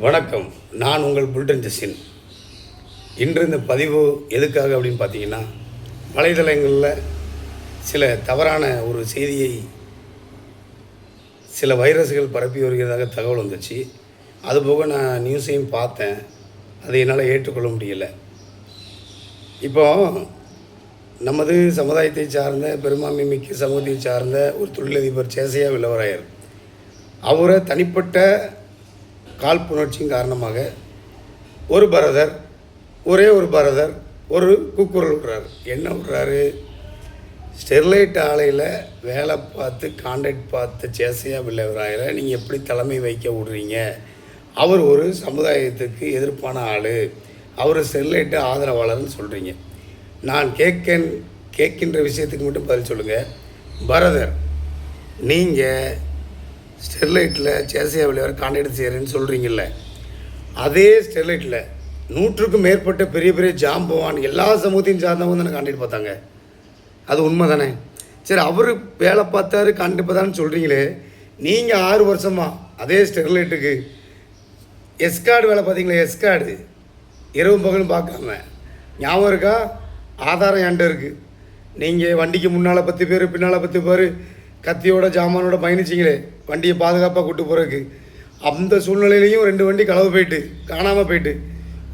வணக்கம். நான் உங்கள் புல்டன் ஜெசின். இன்று இந்த பதிவு எதுக்காக அப்படின்னு பார்த்தீங்கன்னா, வலைதளங்களில் சில தவறான ஒரு செய்தியை சில வைரஸ்கள் பரப்பி வருகிறதாக தகவல் வந்துச்சு. அதுபோக நான் நியூஸையும் பார்த்தேன். அதை என்னால் ஏற்றுக்கொள்ள முடியலை. இப்போது நமது சமுதாயத்தை சார்ந்த பெரும்பான்மை மிக்க சமூகத்தை சார்ந்த ஒரு தொழிலதிபர் சேசையா வில்லவராயர் அவரை தனிப்பட்ட காழ்ப்புணர்ச்சியின் காரணமாக ஒரு பரதர் ஒரு கூக்குரல் விடுறாரு. என்ன விடுறாரு? ஸ்டெர்லைட் ஆலையில் வேலை பார்த்து கான்ட்ராக்ட் பார்த்து சேசையா வில்லவராயரை நீங்கள் எப்படி தலைமை வைக்க விடுறீங்க? அவர் ஒரு சமுதாயத்துக்கு எதிர்ப்பான ஆள், அவர் ஸ்டெர்லைட்டு ஆதரவாளர்னு சொல்கிறீங்க. நான் கேட்கின்ற விஷயத்துக்கு மட்டும் பதில் சொல்லுங்கள். பரதர், நீங்கள் ஸ்டெர்லைட்டில் சேசையா வில்லவரை கான்ட்ராக்ட் செய்கிறேன்னு சொல்கிறீங்கல்ல, அதே ஸ்டெர்லைட்டில் 100க்கும் மேற்பட்ட பெரிய பெரிய ஜாம்பவான் எல்லா சமூகத்தையும் சார்ந்தவங்க தானே கான்ட்ராக்ட் பார்த்தாங்க. அது உண்மை தானே? சரி, அவர் வேலை பார்த்தாரு கான்ட்ராக்ட் பார்த்தாருன்னு சொல்கிறீங்களே, நீங்கள் 6 வருஷமாக அதே ஸ்டெர்லைட்டுக்கு எஸ்கார்டு வேலை பார்த்தீங்களே, எஸ்கார்டு இரவு பகலும் பார்க்காம, ஞாபகம் இருக்கா? ஆதாரம் என்கிட்ட இருக்குது. நீங்கள் வண்டிக்கு முன்னால் 10 பேர் பின்னால் 10 பேர் கத்தியோட ஜாமானோட பயணிச்சிங்களே, வண்டியை பாதுகாப்பாக கூட்டு போகிறதுக்கு. அந்த சூழ்நிலையிலையும் 2 வண்டி களவு போயிட்டு காணாமல் போயிட்டு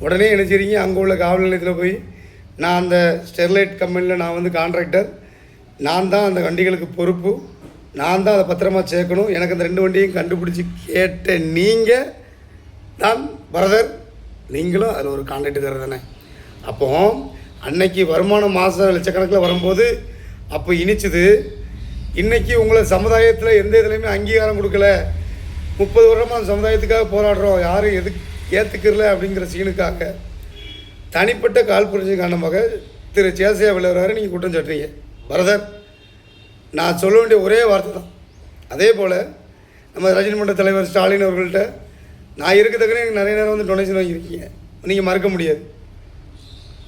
உடனே என்ன செய்றீங்க? அங்கே உள்ள காவல் நிலையத்தில் போய், நான் அந்த ஸ்டெர்லைட் கம்பெனியில் நான் வந்து கான்ட்ராக்டர், நான் தான் அந்த வண்டிகளுக்கு பொறுப்பு, நான் தான் அதை பத்திரமா சேர்க்கணும், எனக்கு அந்த 2 வண்டியையும் கண்டுபிடிச்சி கேட்ட நீங்கள் தான் பரதர், நீங்களும் அதில் ஒரு கான்ட்ராக்டுக்காரர் தானே. அப்போ அன்னைக்கு வருமானம் மாதம் லட்சக்கணக்கில் வரும்போது அப்போ இனிச்சுது. இன்றைக்கி உங்களை சமுதாயத்தில் எந்த இதுலையுமே அங்கீகாரம் கொடுக்கல. 30 வருடமாக அந்த சமுதாயத்துக்காக போராடுறோம், யாரும் ஏற்றுக்கிறல அப்படிங்கிற சீனுக்காக தனிப்பட்ட காழ்ப்புணர்ச்சி காரணமாக திரு சேசையா வில்லவராயரை நீங்கள் குற்றம் சாட்டுறீங்க. பரதர், நான் சொல்ல வேண்டிய ஒரே வார்த்தை தான். அதே போல் நம்ம ரஜினி மன்ற தலைவர் ஸ்டாலின் அவர்கள்ட்ட நான் இருக்கத்தக்கனே எனக்கு நிறைய நேரம் வந்து டொனேஷன் வாங்கியிருக்கீங்க, நீங்கள் மறக்க முடியாது.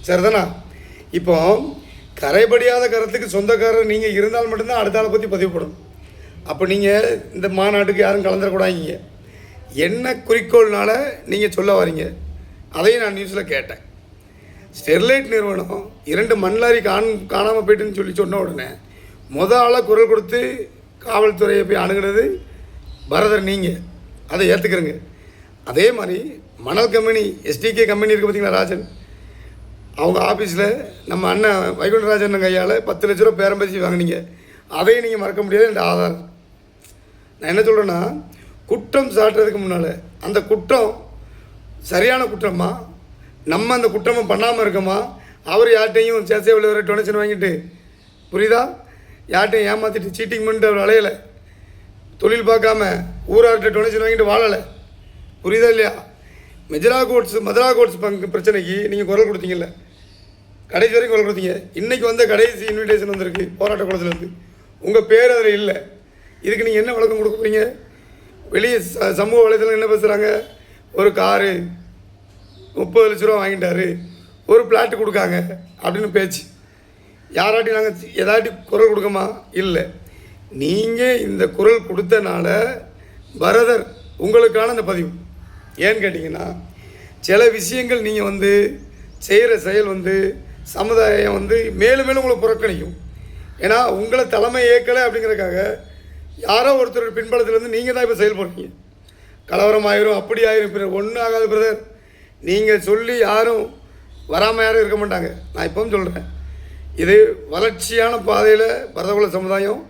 சரிதானா? இப்போ கரைபடியாத கருத்துக்கு சொந்தக்காரர் நீங்கள் இருந்தால் மட்டும்தான் அடுத்த ஆளை பற்றி பதிவுப்படும். அப்போ நீங்கள் இந்த மாநாட்டுக்கு யாரும் கலந்துடக்கூடாதீங்க. என்ன குறிக்கோள்னால நீங்கள் சொல்ல வரீங்க அதையும் நான் நியூஸில் கேட்டேன். ஸ்டெர்லைட் நிறுவனம் 2 மண்லாரி காணாமல் போயிட்டுன்னு சொன்ன உடனே ஆளாக குரல் கொடுத்து காவல்துறையை போய் அணுகிறது பரதர். நீங்கள் அதை ஏற்றுக்கிறங்க. அதே மாதிரி மணல் கம்பெனி எஸ்டிகே கம்பெனி இருக்குது பார்த்தீங்களா, ராஜன், அவங்க ஆஃபீஸில் நம்ம அண்ணன் வைகுண்டராஜன் கையால் 10 லட்ச ரூபா பேரம் பேசி வாங்கினீங்க. அதையும் நீங்கள் மறக்க முடியாது. இந்த ஆதாரம் நான் என்ன சொல்கிறேன்னா, குற்றம் சாட்டுறதுக்கு முன்னால் அந்த குற்றம் சரியான குற்றமா, நம்ம அந்த குற்றமாக பண்ணாமல் இருக்கோமா, அவர் யார்கிட்டையும் சேசையா வில்லவரை டொனேஷன் வாங்கிட்டு, புரியுதா, யார்கிட்டையும் ஏமாற்றிட்டு சீட்டிங் பண்ணிட்டு அவர் அலையலை, தொழில் பார்க்காம ஊரார்கிட்ட டொனேஷன் வாங்கிட்டு வாழலை, புரியுதா இல்லையா? மதுரா கோட்ஸ் பங்கு பிரச்சனைக்கு நீங்கள் குரல் கொடுத்தீங்கல்ல, கடைசி வரைக்கும் குரல் கொடுத்தீங்க. இன்றைக்கி வந்த கடைசி இன்விடேஷன் வந்திருக்கு போராட்ட குளத்துலேருந்து, உங்கள் பேர் அதில் இல்லை. இதுக்கு நீங்கள் என்ன விளக்கம் கொடுக்க போகிறீங்க? வெளியே சமூக வலைதளம் என்ன பேசுகிறாங்க? ஒரு காரு 30 லட்ச ரூபா வாங்கிட்டாரு, ஒரு பிளாட்டு கொடுக்காங்க அப்படின்னு பேச்சு. யாராட்டி நாங்கள் ஏதாட்டி குரல் கொடுக்கமா? இல்லை. நீங்கள் இந்த குரல் கொடுத்தனால பரதர் உங்களுக்கான இந்த பதிவு. ஏன்னு கேட்டிங்கன்னா, சில விஷயங்கள் நீங்கள் வந்து செய்கிற செயல் வந்து சமுதாயம் வந்து மேலும் மேலும் உங்களை புறக்கணிக்கும். ஏன்னா உங்களை தலைமை ஏற்கலை அப்படிங்கிறதுக்காக யாரோ ஒருத்தர் பின்பலத்திலேருந்து நீங்கள் தான் இப்போ செயல்படுறீங்க. கலவரம் ஆயிரும், அப்படி ஆயிரும், ஒன்றும் ஆகாது பிரதர். நீங்கள் சொல்லி யாரும் வராமல் யாரும் இருக்க மாட்டாங்க. நான் இப்பவும் சொல்கிறேன், இது வளர்ச்சியான பாதையில் பரதகுல சமுதாயம்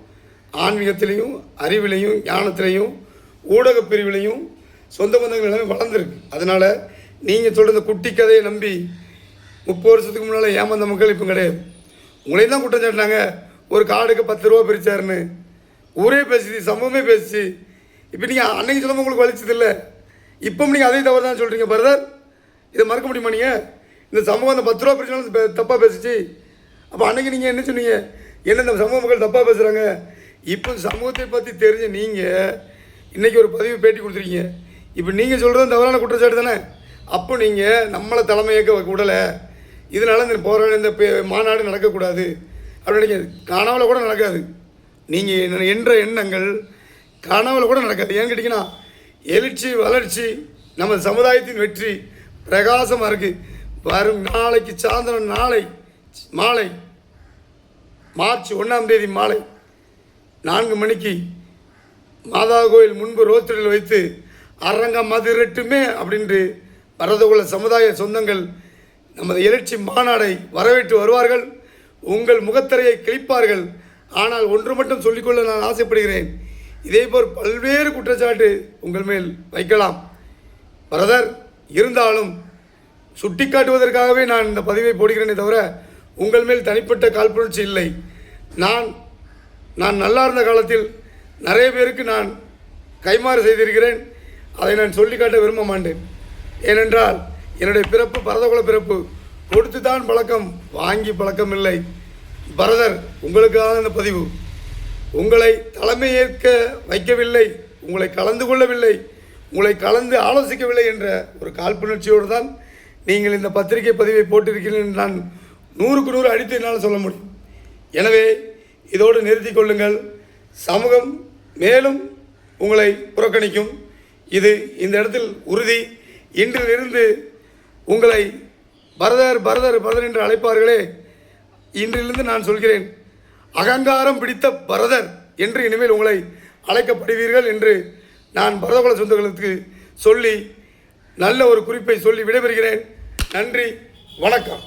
ஆன்மீகத்திலையும் அறிவிலையும் ஞானத்திலையும் ஊடக பிரிவிலையும் சொந்த பந்தங்கள் எல்லாமே வளர்ந்துருக்கு. அதனால் நீங்கள் சொல்கிற இந்த குட்டி கதையை நம்பி 30 வருஷத்துக்கு முன்னால் ஏமாந்த மக்கள் இப்போ கிடையாது. உங்களையும் தான் குற்றம் சாட்டினாங்க, ஒரு கார்டுக்கு 10 ரூபா பிரித்தாருன்னு ஊரே பேசி சமூகமே பேசி. இப்போ நீங்கள் அன்னைக்கு சொல்லும்போது உங்களுக்கு வலிச்சது இல்லை, இப்போ நீங்கள் அதே தவறு தான் சொல்கிறீங்க. பரதர், இதை மறக்க முடியுமா? நீங்கள் இந்த சமூகம் அந்த 10 ரூபா பிரிச்சாலும் தப்பாக பேசிச்சு. அப்போ அன்னைக்கு நீங்கள் என்ன சொன்னீங்க? என்ன இந்த சமூக மக்கள் தப்பாக பேசுகிறாங்க? இப்போ சமூகத்தை பற்றி தெரிஞ்ச நீங்கள் இன்றைக்கி ஒரு பதிவு பேட்டி கொடுத்துருக்கீங்க. இப்போ நீங்கள் சொல்கிறது தவறான குற்றச்சாட்டு தானே. அப்போ நீங்கள் நம்மளை தலைமை இயக்க விடலை, இதனால் இந்த இந்த மாநாடு நடக்கக்கூடாது அப்படின்னு நினைக்காது. கனவுல கூட நடக்காது. நீங்கள் என்ற எண்ணங்கள் கனவுல கூட நடக்காது. ஏன்னு கேட்டிங்கன்னா, எழுச்சி வளர்ச்சி நமது சமுதாயத்தின் வெற்றி பிரகாசமாக இருக்குது. வரும் நாளைக்கு சாயந்தரம் மாலை மார்ச் 1ஆம் தேதி மாலை 4 மணிக்கு மாதா கோயில் முன்பு ரோத்திரில் வைத்து அரங்கம் அதிரட்டுமே அப்படின்ட்டு பரதகுல சமுதாய சொந்தங்கள் நமது எழுச்சி மாநாடை வரவேற்று வருவார்கள். உங்கள் முகத்திரையை கிழிப்பார்கள். ஆனால் ஒன்று மட்டும் சொல்லிக்கொள்ள நான் ஆசைப்படுகிறேன். இதேபோல் பல்வேறு குற்றச்சாட்டு உங்கள் மேல் வைக்கலாம் பிரதர். இருந்தாலும் சுட்டி காட்டுவதற்காகவே நான் இந்த பதிவை போடுகிறேனே தவிர உங்கள் மேல் தனிப்பட்ட காழ்ப்புணர்ச்சி இல்லை. நான் நல்லா இருந்த காலத்தில் நிறைய பேருக்கு நான் கைமாறு செய்திருக்கிறேன். அதை நான் சொல்லி காட்ட விரும்ப மாட்டேன். ஏனென்றால் என்னுடைய பிறப்பு பரதகுல பிறப்பு. கொடுத்து தான் பழக்கம், வாங்கி பழக்கம் இல்லை. பிரதர், உங்களுக்காக இந்த பதிவு. உங்களை தலைமை ஏற்க வைக்கவில்லை, உங்களை கலந்து கொள்ளவில்லை, உங்களை கலந்து ஆலோசிக்கவில்லை என்ற ஒரு காழ்ப்புணர்ச்சியோடு தான் நீங்கள் இந்த பத்திரிகை பதிவை போட்டிருக்கிறீர்கள் என்று நான் 100க்கு 100 அடித்து என்னால் சொல்ல முடியும். எனவே இதோடு நிறுத்தி கொள்ளுங்கள். சமூகம் மேலும் உங்களை புறக்கணிக்கும். இது இந்த இடத்தில் உறுதி. இன்றிலிருந்து உங்களை பரதர் என்று அழைப்பார்களே, இன்றிலிருந்து நான் சொல்கிறேன், அகங்காரம் பிடித்த பரதர் என்று இனிமேல் உங்களை அழைக்கப்படுவீர்கள் என்று நான் பரதகுல சொந்தங்களுக்கு சொல்லி நல்ல ஒரு குறிப்பை சொல்லி விடைபெறுகிறேன். நன்றி, வணக்கம்.